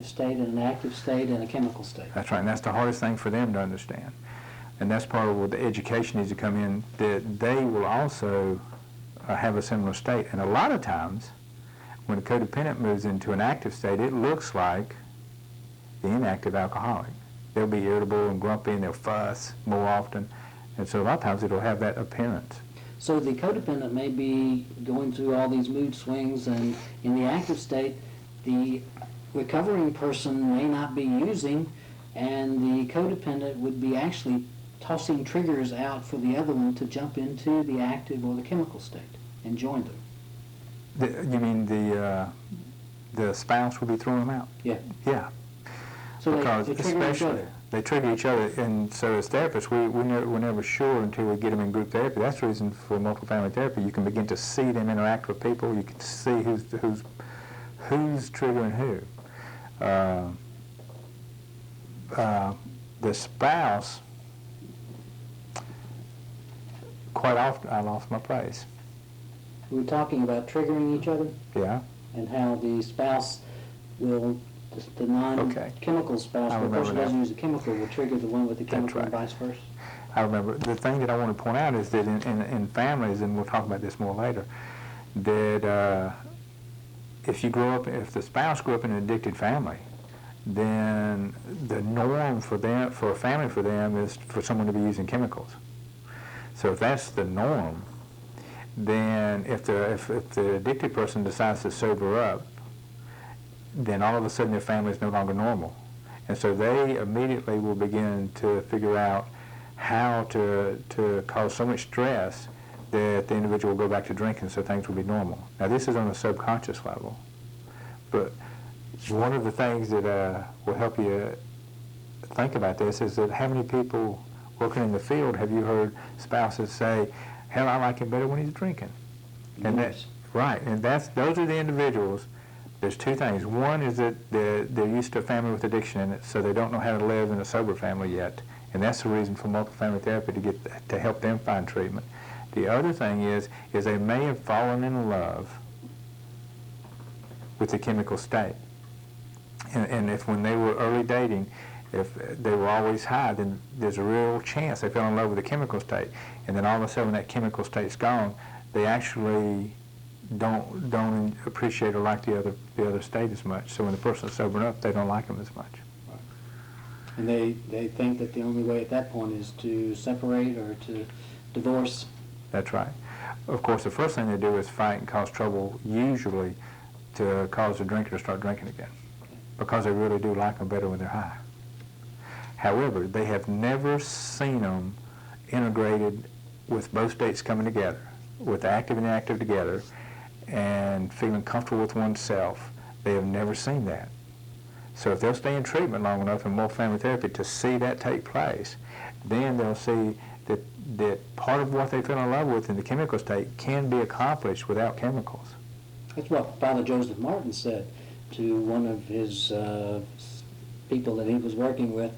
state and an active state and a chemical state. That's right, and that's the hardest thing for them to understand. And that's part of where the education needs to come in, that they will also have a similar state. And a lot of times, when a codependent moves into an active state, it looks like the inactive alcoholic. They'll be irritable and grumpy and they'll fuss more often. And so a lot of times it'll have that appearance. So the codependent may be going through all these mood swings, and in the active state, the recovering person may not be using, and the codependent would be actually tossing triggers out for the other one to jump into the active or the chemical state and join them. You mean the spouse will be throwing them out? Yeah. Yeah. So because they trigger each other. They trigger each other, and so as therapists, we're never sure until we get them in group therapy. That's the reason for multiple family therapy. You can begin to see them interact with people. You can see who's triggering who. The spouse, quite often, I lost my place. We were talking about triggering each other. Yeah. And how the spouse will, the non-chemical spouse, the person who doesn't use the chemical, will trigger the one with the chemical, and vice versa. I remember. The thing that I want to point out is that in families, and we'll talk about this more later, that if the spouse grew up in an addicted family, then the norm for a family for them is for someone to be using chemicals. So if that's the norm, then if the addicted person decides to sober up, then all of a sudden their family is no longer normal. And so they immediately will begin to figure out how to cause so much stress that the individual will go back to drinking so things will be normal. Now this is on a subconscious level, but one of the things that will help you think about this is that how many people working in the field have you heard spouses say, hell, I like him better when he's drinking? And that's right, and those are the individuals. There's two things. One is that they're used to a family with addiction in it, so they don't know how to live in a sober family yet. And that's the reason for multiple family therapy, to help them find treatment. The other thing is they may have fallen in love with the chemical state. And if when they were early dating, if they were always high, then there's a real chance they fell in love with the chemical state. And then all of a sudden when that chemical state's gone, they actually don't appreciate or like the other state as much. So when the person's sobering up, they don't like them as much. Right. And they think that the only way at that point is to separate or to divorce. That's right. Of course, the first thing they do is fight and cause trouble, usually to cause the drinker to start drinking again, because they really do like them better when they're high. However, they have never seen them integrated with both states coming together, with active and inactive together, and feeling comfortable with oneself. They have never seen that. So if they'll stay in treatment long enough in multifamily therapy to see that take place, then they'll see that part of what they fell in love with in the chemical state can be accomplished without chemicals. That's what Father Joseph Martin said to one of his people that he was working with.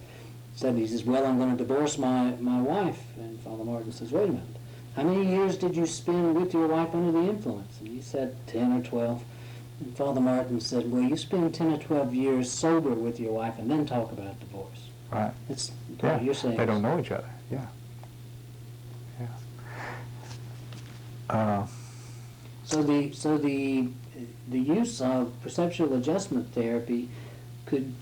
He says, well, I'm going to divorce my wife. And Father Martin says, wait a minute. How many years did you spend with your wife under the influence? And he said 10 or 12. And Father Martin said, well, you spend 10 or 12 years sober with your wife and then talk about divorce. Right. That's what you're saying. They don't know each other. Yeah. Yeah. So the use of perceptual adjustment therapy could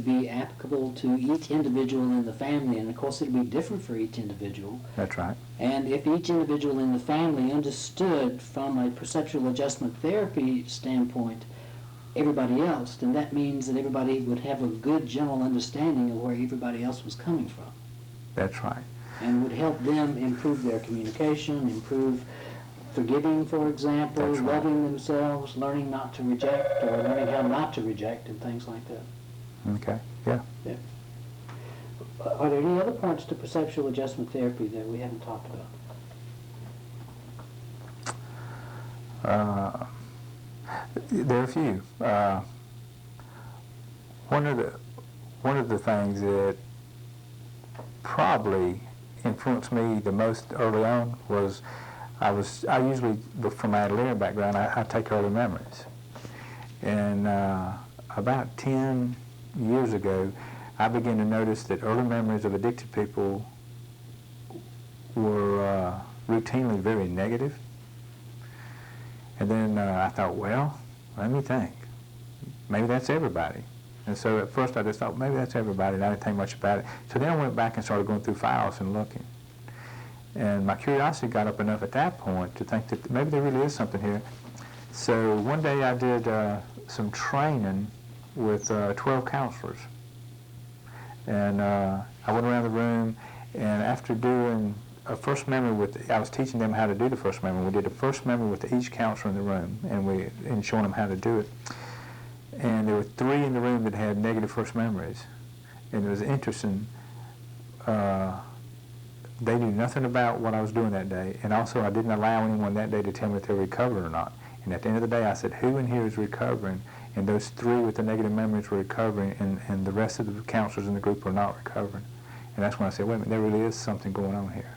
be applicable to each individual in the family, and of course it'll be different for each individual. That's right. And if each individual in the family understood from a perceptual adjustment therapy standpoint everybody else, then that means that everybody would have a good general understanding of where everybody else was coming from. That's right. And would help them improve their communication, improve forgiving, for example, That's right. Loving themselves, learning not to reject, or learning how not to reject, and things like that. Okay, yeah. Yeah. Are there any other points to perceptual adjustment therapy that we haven't talked about? There are a few. One of the things that probably influenced me the most early on was I usually, from my delirium background, I take early memories. And about 10 years ago, I began to notice that early memories of addicted people were routinely very negative. And then I thought, well, let me think. Maybe that's everybody. And so at first I just thought, maybe that's everybody, and I didn't think much about it. So then I went back and started going through files and looking. And my curiosity got up enough at that point to think that maybe there really is something here. So one day I did some training with 12 counselors. And I went around the room, and after doing a first memory with, I was teaching them how to do the first memory. We did the first memory with each counselor in the room, and showing them how to do it. And there were 3 in the room that had negative first memories. And it was interesting. They knew nothing about what I was doing that day, and also I didn't allow anyone that day to tell me if they were recovering or not. And at the end of the day, I said, who in here is recovering? And those 3 with the negative memories were recovering, and the rest of the counselors in the group were not recovering. And that's when I said, wait a minute, there really is something going on here.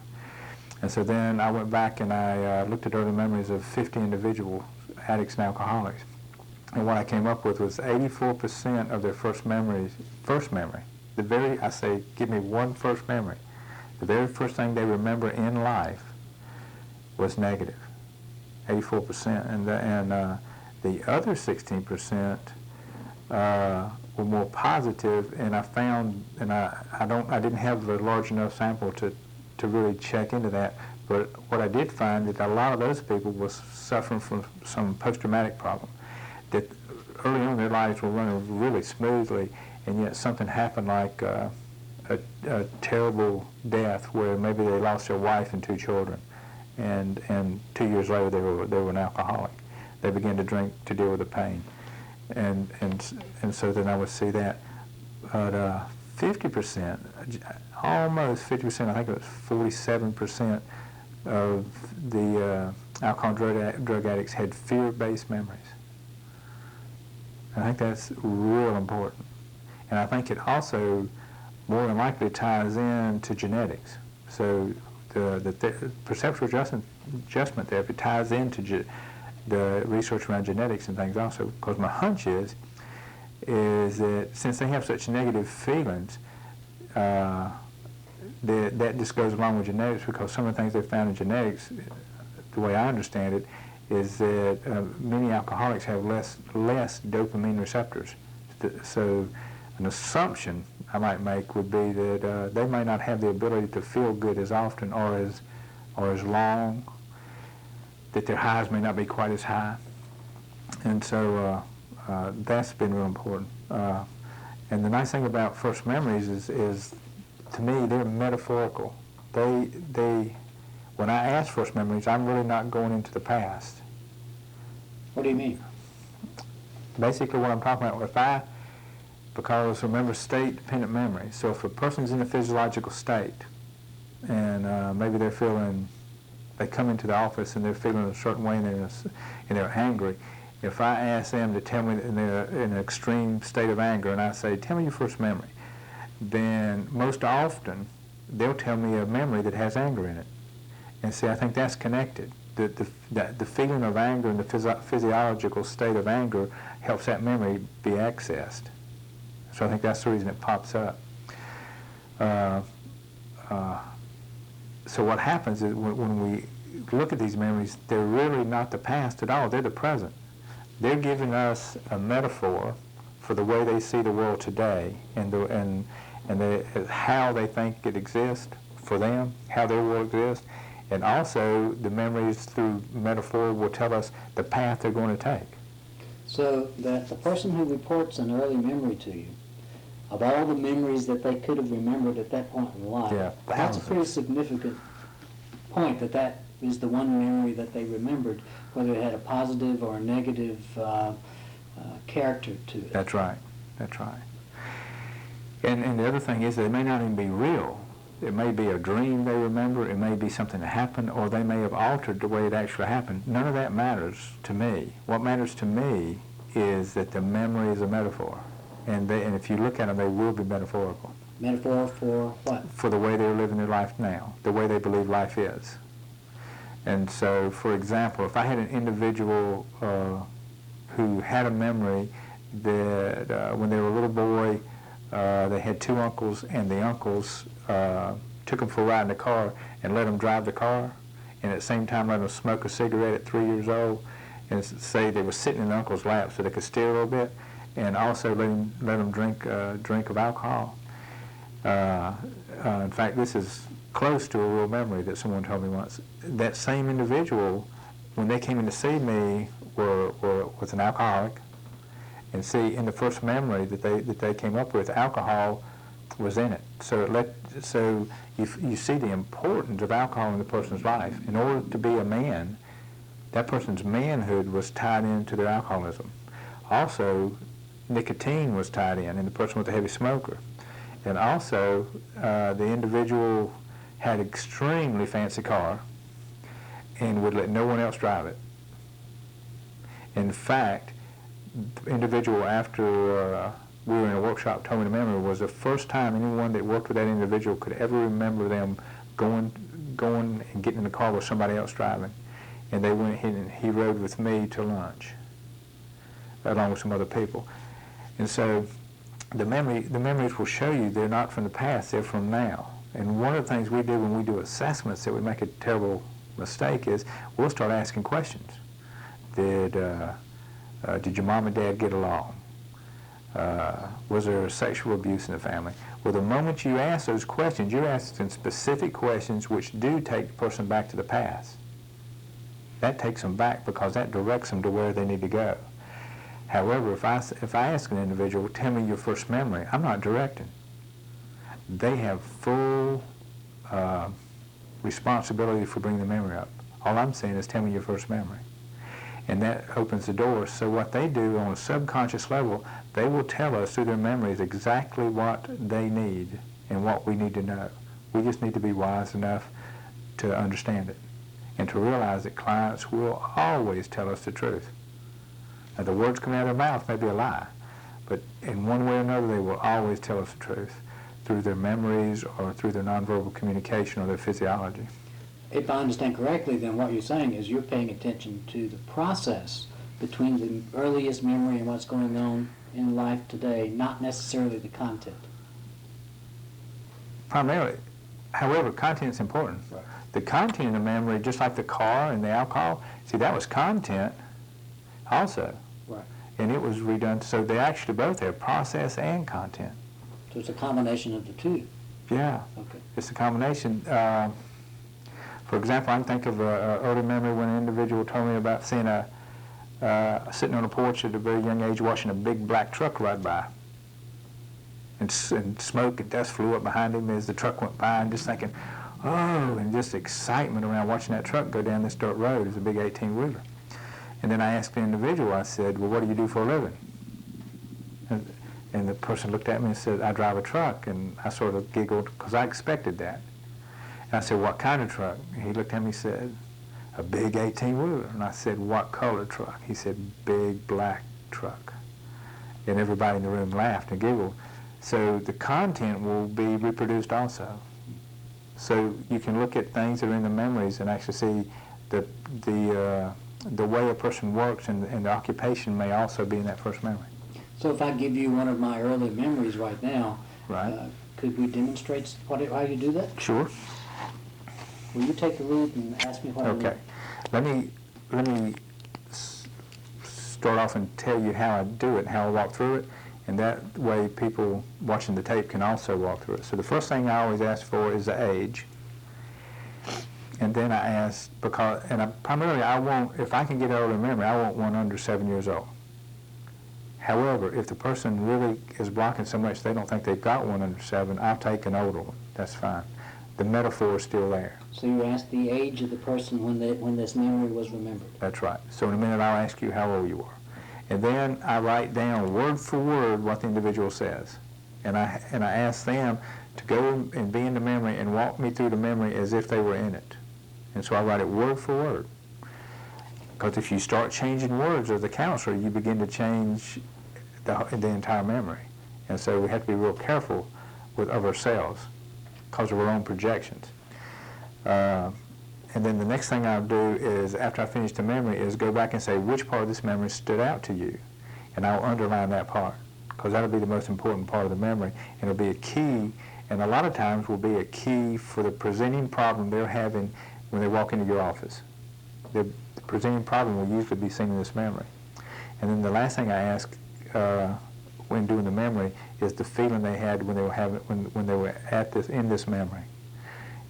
And so then I went back and I looked at early memories of 50 individual addicts and alcoholics. And what I came up with was 84% of their first memory, I say, give me one first memory. The very first thing they remember in life was negative, 84%. And the other 16% were more positive, and I found, and I didn't have a large enough sample to really check into that, but what I did find that a lot of those people was suffering from some post-traumatic problem, that early on in their lives were running really smoothly, and yet something happened like a terrible death where maybe they lost their wife and 2 children, and 2 years later they were an alcoholic. They began to drink to deal with the pain, and so then I would see that. But 50%, almost 50%, I think it was 47% of the alcohol drug addicts had fear-based memories. I think that's real important. And I think it also more than likely ties in to genetics. So the perceptual adjustment therapy ties into the research around genetics and things also, because my hunch is that since they have such negative feelings, that just goes along with genetics, because some of the things they found in genetics, the way I understand it, is that many alcoholics have less dopamine receptors. So an assumption I might make would be that they may not have the ability to feel good as often or as long, that their highs may not be quite as high. And so that's been real important. And the nice thing about first memories is to me, they're metaphorical. When I ask first memories, I'm really not going into the past. What do you mean? Basically what I'm talking about, because remember, state-dependent memory. So if a person's in a physiological state, and maybe they come into the office and they're feeling a certain way and they're angry, if I ask them to tell me that they're in an extreme state of anger, and I say, tell me your first memory, then most often they'll tell me a memory that has anger in it. And see, I think that's connected. The feeling of anger and the physiological state of anger helps that memory be accessed. So I think that's the reason it pops up. So what happens is when we look at these memories, they're really not the past at all, they're the present. They're giving us a metaphor for the way they see the world today, and how they think it exists for them, how their world exists, and also the memories through metaphor will tell us the path they're going to take. So that the person who reports an early memory to you, of all the memories that they could have remembered at that point in life, yeah, that's a pretty significant point, that is the one memory that they remembered, whether it had a positive or a negative character to it. That's right. And the other thing is that it may not even be real. It may be a dream they remember, it may be something that happened, or they may have altered the way it actually happened. None of that matters to me. What matters to me is that the memory is a metaphor. And if you look at them, they will be metaphorical. Metaphor for what? For the way they're living their life now, the way they believe life is. And so, for example, if I had an individual who had a memory that when they were a little boy, they had two uncles, and the uncles took them for a ride in the car and let them drive the car, and at the same time let them smoke a cigarette at 3 years old, and say they were sitting in the uncle's lap so they could steer a little bit, and also let them drink a drink of alcohol. In fact, this is close to a real memory that someone told me once. That same individual, when they came in to see me, was an alcoholic. And see, in the first memory that they came up with, alcohol was in it. So you see the importance of alcohol in the person's life. In order to be a man, that person's manhood was tied into their alcoholism. Also, nicotine was tied in the person was a heavy smoker. And also, the individual had an extremely fancy car and would let no one else drive it. In fact, the individual, after we were in a workshop, told me the memory was the first time anyone that worked with that individual could ever remember them going and getting in the car with somebody else driving. And they went and he rode with me to lunch, along with some other people. And so the memories will show you they're not from the past, they're from now. And one of the things we do when we do assessments that we make a terrible mistake is we'll start asking questions. Did your mom and dad get along? Was there sexual abuse in the family? Well, the moment you ask those questions, you're asking specific questions which do take the person back to the past. That takes them back because that directs them to where they need to go. However, if I ask an individual, tell me your first memory, I'm not directing. They have full responsibility for bringing the memory up. All I'm saying is tell me your first memory. And that opens the door. So what they do on a subconscious level, they will tell us through their memories exactly what they need and what we need to know. We just need to be wise enough to understand it and to realize that clients will always tell us the truth. Now, the words coming out of their mouth may be a lie, but in one way or another, they will always tell us the truth through their memories or through their nonverbal communication or their physiology. If I understand correctly, then what you're saying is you're paying attention to the process between the earliest memory and what's going on in life today, not necessarily the content. Primarily. However, content's important. Right. The content of the memory, just like the car and the alcohol, see, that was content also. Right. And it was redone, so they actually both have process and content. So it's a combination of the two. Yeah. Okay. It's a combination. For example, I can think of an early memory when an individual told me about seeing sitting on a porch at a very young age watching a big black truck ride by. And smoke and dust flew up behind him as the truck went by, and just thinking, oh, and just excitement around watching that truck go down this dirt road. It's a big 18-wheeler. And then I asked the individual, I said, well, what do you do for a living? And the person looked at me and said, I drive a truck. And I sort of giggled because I expected that. And I said, what kind of truck? And he looked at me and said, a big 18-wheeler. And I said, what color truck? He said, big black truck. And everybody in the room laughed and giggled. So the content will be reproduced also. So you can look at things that are in the memories and actually see the way a person works, and the occupation may also be in that first memory. So if I give you one of my early memories right now, Right. Could we demonstrate how you do that? Sure. Will you take the lead and ask me what I Okay. Let me start off and tell you how I do it and how I walk through it, and that way people watching the tape can also walk through it. So the first thing I always ask for is the age. And then I ask, primarily I want, if I can get early memory, I want one under 7 years old. However, if the person really is blocking so much they don't think they've got one under 7, I'll take an older one. That's fine. The metaphor is still there. So you ask the age of the person when this memory was remembered. That's right. So in a minute I'll ask you how old you are. And then I write down word for word what the individual says. And I ask them to go and be in the memory and walk me through the memory as if they were in it. And so I write it word for word. Because if you start changing words as a counselor, you begin to change the entire memory. And so we have to be real careful of ourselves because of our own projections. And then the next thing I'll do is, after I finish the memory, is go back and say which part of this memory stood out to you. And I'll underline that part, because that'll be the most important part of the memory, and it'll be a key, and a lot of times will be a key for the presenting problem they're having when they walk into your office. The presenting problem will usually be seen in this memory. And then the last thing I ask when doing the memory is the feeling they had when they were when they were in this memory.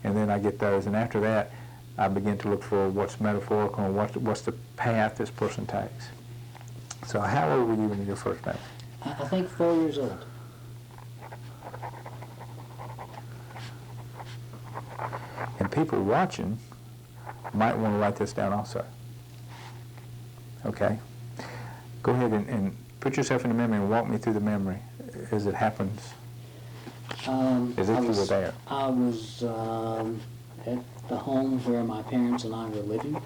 And then I get those, and after that, I begin to look for what's metaphorical and what's the path this person takes. So how old were you when your first memory? I think 4 years old. And people watching might want to write this down also. Okay? Go ahead and put yourself in the memory and walk me through the memory as it happens. As if you were there. I was at the home where my parents and I were living.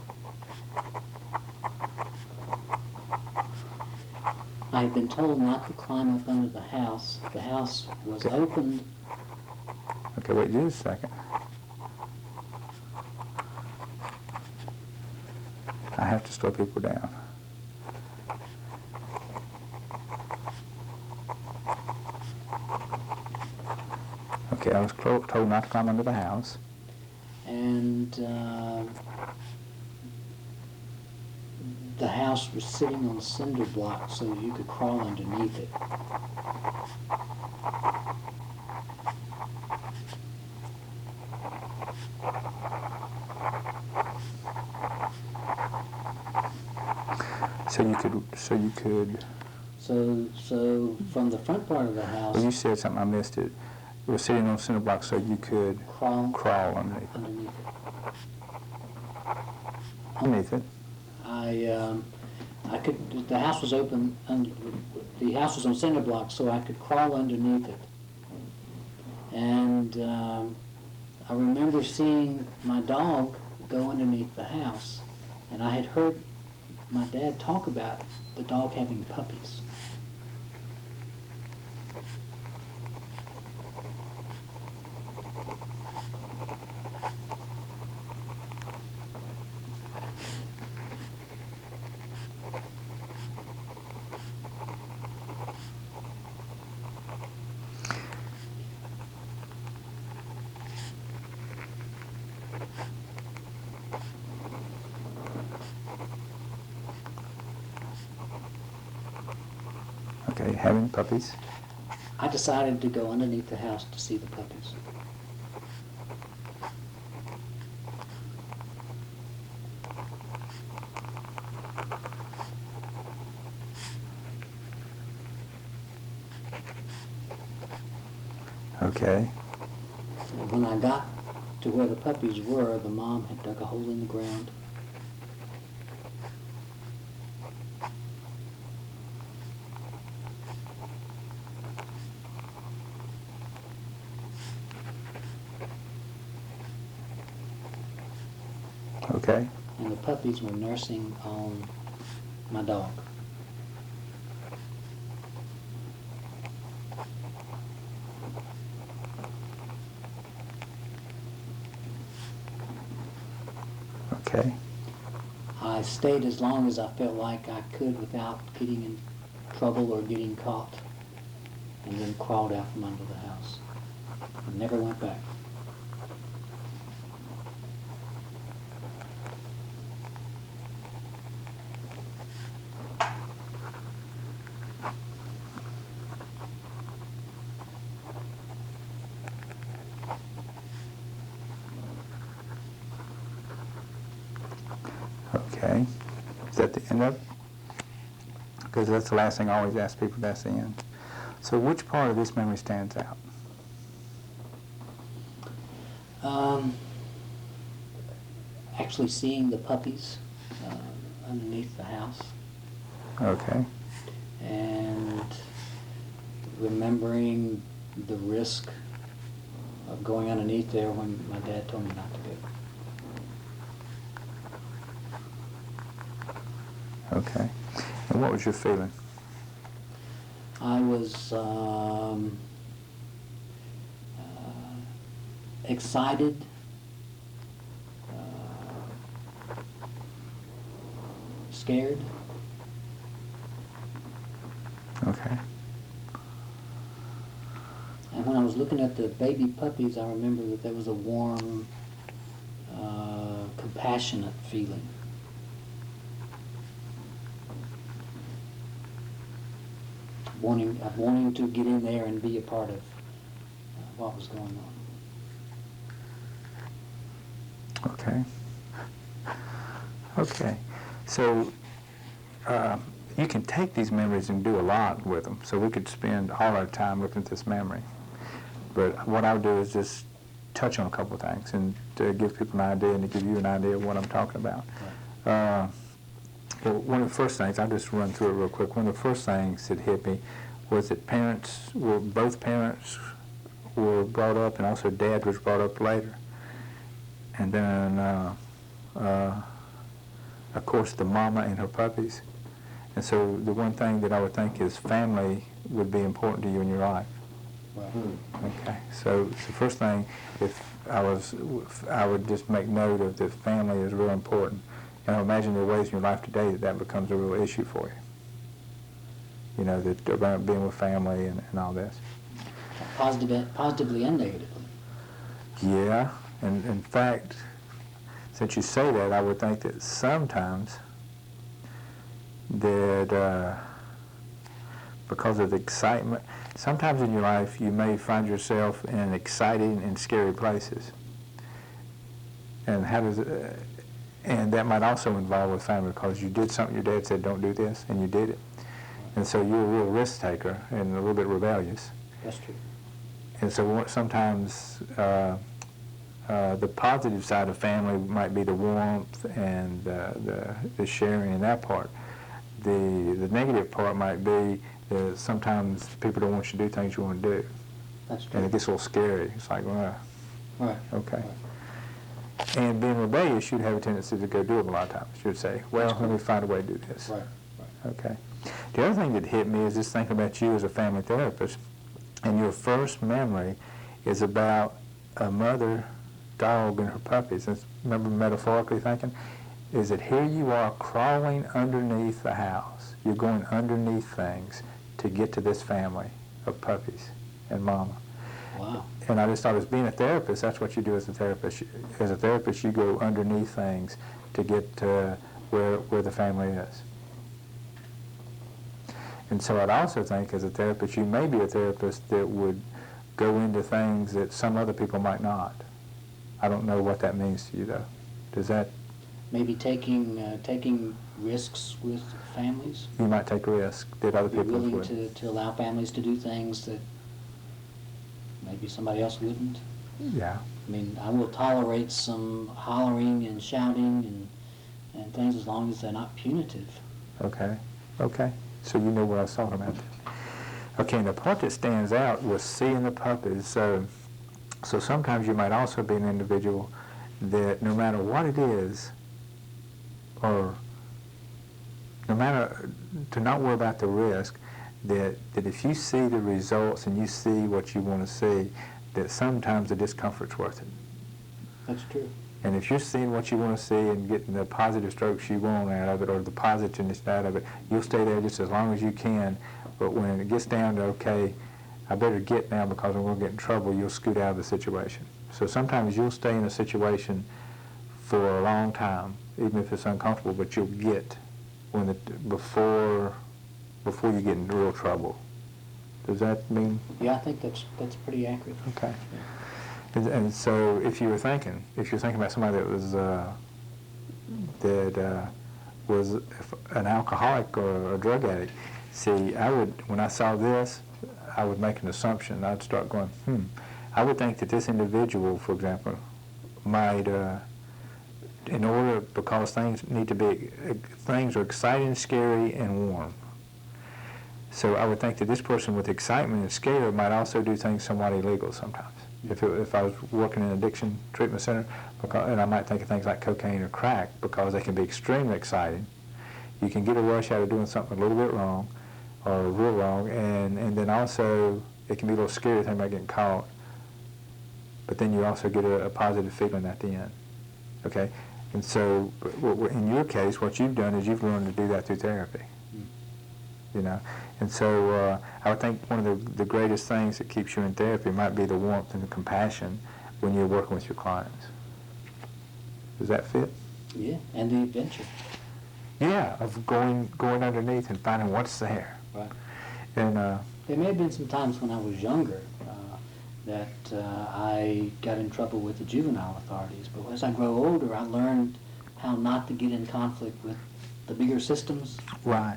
I had been told not to climb up under the house. The house was opened. Okay, wait just a second. I have to slow people down. Okay, I was told not to climb under the house. And the house was sitting on cinder blocks so you could crawl underneath it. So from the front part of the house. Well, you said something, I missed it. It was sitting on cinder blocks so you could crawl underneath it. Underneath it. I could. The house was open. The house was on cinder blocks, so I could crawl underneath it. And I remember seeing my dog go underneath the house, and I had heard my dad talk about the dog having puppies. Okay, having puppies. I decided to go underneath the house to see the puppies. Okay. And when I got to where the puppies were, the mom had dug a hole in the ground. Okay. And the puppies were nursing on my dog. Okay. I stayed as long as I felt like I could without getting in trouble or getting caught, and then crawled out from under the house. I never went back. Okay. Is that the end of it? Because that's the last thing I always ask people, that's the end. So which part of this memory stands out? Actually seeing the puppies underneath the house. Okay. And remembering the risk of going underneath there when my dad told me not to go. Okay. And what was your feeling? I was excited, scared, Okay. And when I was looking at the baby puppies, I remember that there was a warm, compassionate feeling. Wanting to get in there and be a part of what was going on. Okay. Okay. So you can take these memories and do a lot with them. So we could spend all our time looking at this memory. But what I'll do is just touch on a couple of things and to give people an idea and to give you an idea of what I'm talking about. Right. Well, one of the first things, I'll just run through it real quick. One of the first things that hit me was that both parents were brought up, and also Dad was brought up later. And then, of course, the mama and her puppies. And so the one thing that I would think is family would be important to you in your life. Right. Okay, so the first thing, I would just make note of that family is real important. And I imagine there are ways in your life today that becomes a real issue for you. You know, that about being with family and all this. Positively and negatively. Yeah, and in fact, since you say that, I would think that sometimes that because of the excitement, sometimes in your life you may find yourself in exciting and scary places. And and that might also involve with family because you did something your dad said don't do this, and you did it. And so you're a real risk taker and a little bit rebellious. That's true. And so sometimes the positive side of family might be the warmth and the sharing in that part. The negative part might be that sometimes people don't want you to do things you want to do. That's true. And it gets a little scary. It's like, well, right. Okay. Right. And being rebellious, you'd have a tendency to go do it a lot of times. You'd say, well, let me find a way to do this. Right. Right. Okay. The other thing that hit me is just thinking about you as a family therapist, and your first memory is about a mother dog and her puppies. And remember, metaphorically thinking, is that here you are crawling underneath the house. You're going underneath things to get to this family of puppies and mama. Wow. And I just thought, as being a therapist, that's what you do as a therapist. As a therapist, you go underneath things to get to where the family is. And so I'd also think, as a therapist, you may be a therapist that would go into things that some other people might not. I don't know what that means to you, though. Does that? Maybe taking risks with families. You might take a risk that other Be people willing would. to allow families to do things that maybe somebody else wouldn't. Yeah. I mean, I will tolerate some hollering and shouting and things as long as they're not punitive. Okay. Okay. So you know what I was talking about. Okay, and the part that stands out was seeing the puppies. So sometimes you might also be an individual that no matter what it is, or no matter, to not worry about the risk, that if you see the results and you see what you want to see, that sometimes the discomfort's worth it. That's true. And if you're seeing what you want to see and getting the positive strokes you want out of it, or the positiveness out of it, you'll stay there just as long as you can. But when it gets down to, okay, I better get now because I'm going to get in trouble, you'll scoot out of the situation. So sometimes you'll stay in a situation for a long time, even if it's uncomfortable, but you'll get before you get in real trouble. Does that mean? Yeah, I think that's pretty accurate. Okay. And so if you're thinking about somebody that was an alcoholic or a drug addict, see, when I saw this, I would make an assumption. I'd start going, I would think that this individual, for example, might, because things are exciting, scary, and warm. So I would think that this person with excitement and scare might also do things somewhat illegal sometimes. If I was working in an addiction treatment center, and I might think of things like cocaine or crack, because they can be extremely exciting. You can get a rush out of doing something a little bit wrong, or real wrong, and then also it can be a little scary thing about getting caught, but then you also get a positive feeling at the end. Okay? And so in your case, what you've done is you've learned to do that through therapy. you know. And so I would think one of the greatest things that keeps you in therapy might be the warmth and the compassion when you're working with your clients. Does that fit? Yeah, and the adventure. Yeah, of going underneath and finding what's there. Right. And there may have been some times when I was younger that I got in trouble with the juvenile authorities, but as I grow older, I learned how not to get in conflict with the bigger systems. Right.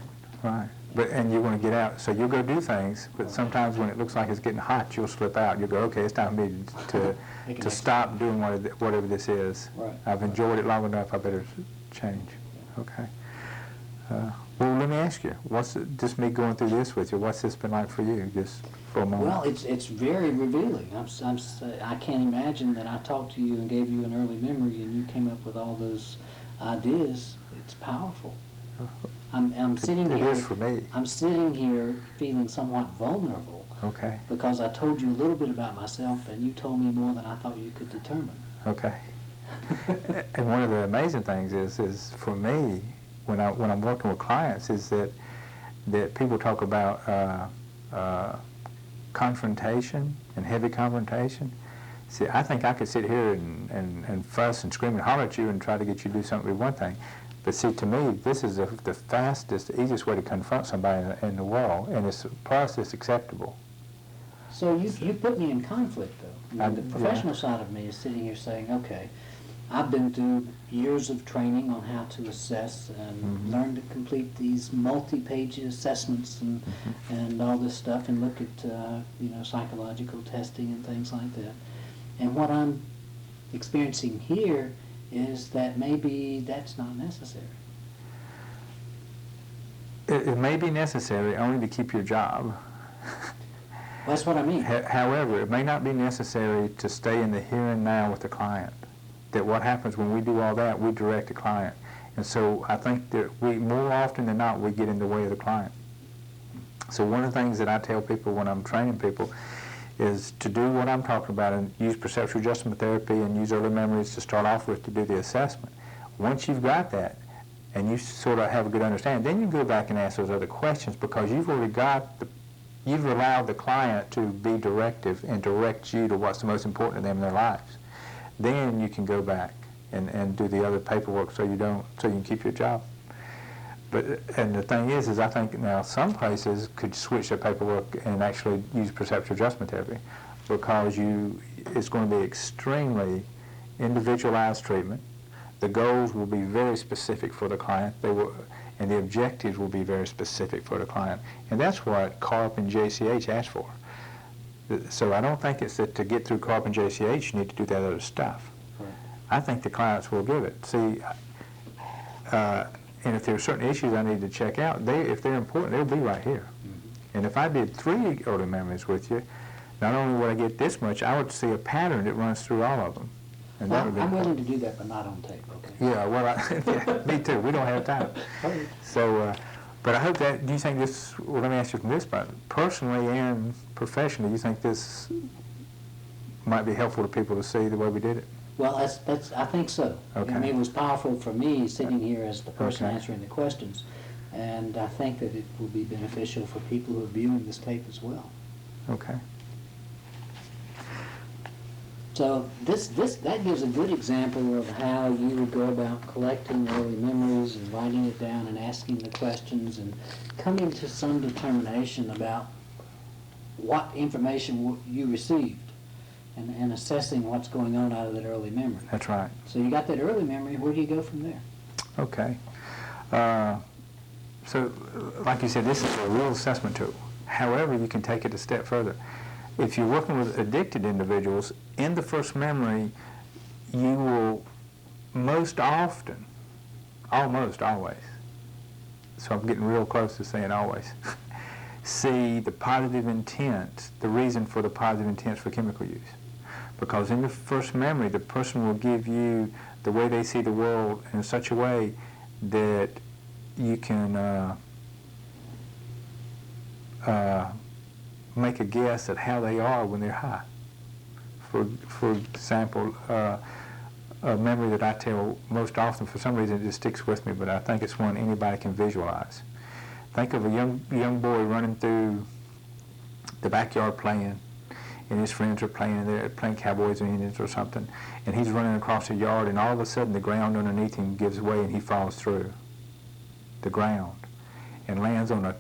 But and you want to get out, so you'll go do things, but sometimes when it looks like it's getting hot, you'll slip out. You'll go, okay, it's time for me to stop doing whatever this is. Right. I've enjoyed it long enough, I better change. Okay. Well, let me ask you, just me going through this with you, what's this been like for you, just for a moment? Well, it's very revealing. I can't imagine that I talked to you and gave you an early memory and you came up with all those ideas. It's powerful. I'm sitting here. It is for me. I'm sitting here feeling somewhat vulnerable. Okay. Because I told you a little bit about myself and you told me more than I thought you could determine. Okay. And one of the amazing things is for me, when I'm working with clients, is that people talk about confrontation and heavy confrontation. See, I think I could sit here and fuss and scream and holler at you and try to get you to do something with one thing. But see, to me, this is the fastest, easiest way to confront somebody in the world, and it's plus it's acceptable. So you put me in conflict, though. The professional side of me is sitting here saying, okay, I've been through years of training on how to assess and learn to complete these multi-page assessments and all this stuff and look at psychological testing and things like that. And what I'm experiencing here is that maybe that's not necessary. It may be necessary only to keep your job. That's what I mean. However, it may not be necessary to stay in the here and now with the client. That what happens when we do all that, we direct the client. And so I think that more often than not, we get in the way of the client. So one of the things that I tell people when I'm training people is to do what I'm talking about and use perceptual adjustment therapy and use early memories to start off with to do the assessment. Once you've got that and you sort of have a good understanding, then you go back and ask those other questions because you've allowed the client to be directive and direct you to what's the most important to them in their lives. Then you can go back and do the other paperwork so you can keep your job. And the thing is I think now some places could switch their paperwork and actually use perceptual adjustment therapy because it's going to be extremely individualized treatment. The goals will be very specific for the client. And the objectives will be very specific for the client. And that's what CARP and JCH ask for. So I don't think it's that to get through CARP and JCH you need to do that other stuff. Right. I think the clients will give it. See, and if there are certain issues I need to check out, if they're important, they'll be right here. And if I did 3 early memories with you, not only would I get this much, I would see a pattern that runs through all of them. And that would be I'm willing to do that, but not on tape, okay? Yeah, well, me too. We don't have time. So, but I hope that, do you think this, well, let me ask you from this point, personally and professionally, do you think this might be helpful to people to see the way we did it? Well, I think so. Okay. I mean, it was powerful for me sitting here as the person Okay. answering the questions, and I think that it will be beneficial for people who are viewing this tape as well. Okay. So that gives a good example of how you would go about collecting early memories and writing it down and asking the questions and coming to some determination about what information you received and assessing what's going on out of that early memory. That's right. So you got that early memory, where do you go from there? Okay. So, like you said, this is a real assessment tool. However, you can take it a step further. If you're working with addicted individuals, in the first memory, you will most often, almost always, so I'm getting real close to saying always, see the positive intent, the reason for the positive intents for chemical use. Because in the first memory, the person will give you the way they see the world in such a way that you can make a guess at how they are when they're high. For example, a memory that I tell most often, for some reason it just sticks with me, but I think it's one anybody can visualize. Think of a young boy running through the backyard playing, and his friends are playing, they're playing Cowboys and Indians or something, and he's running across the yard, and all of a sudden the ground underneath him gives way and he falls through the ground and lands on a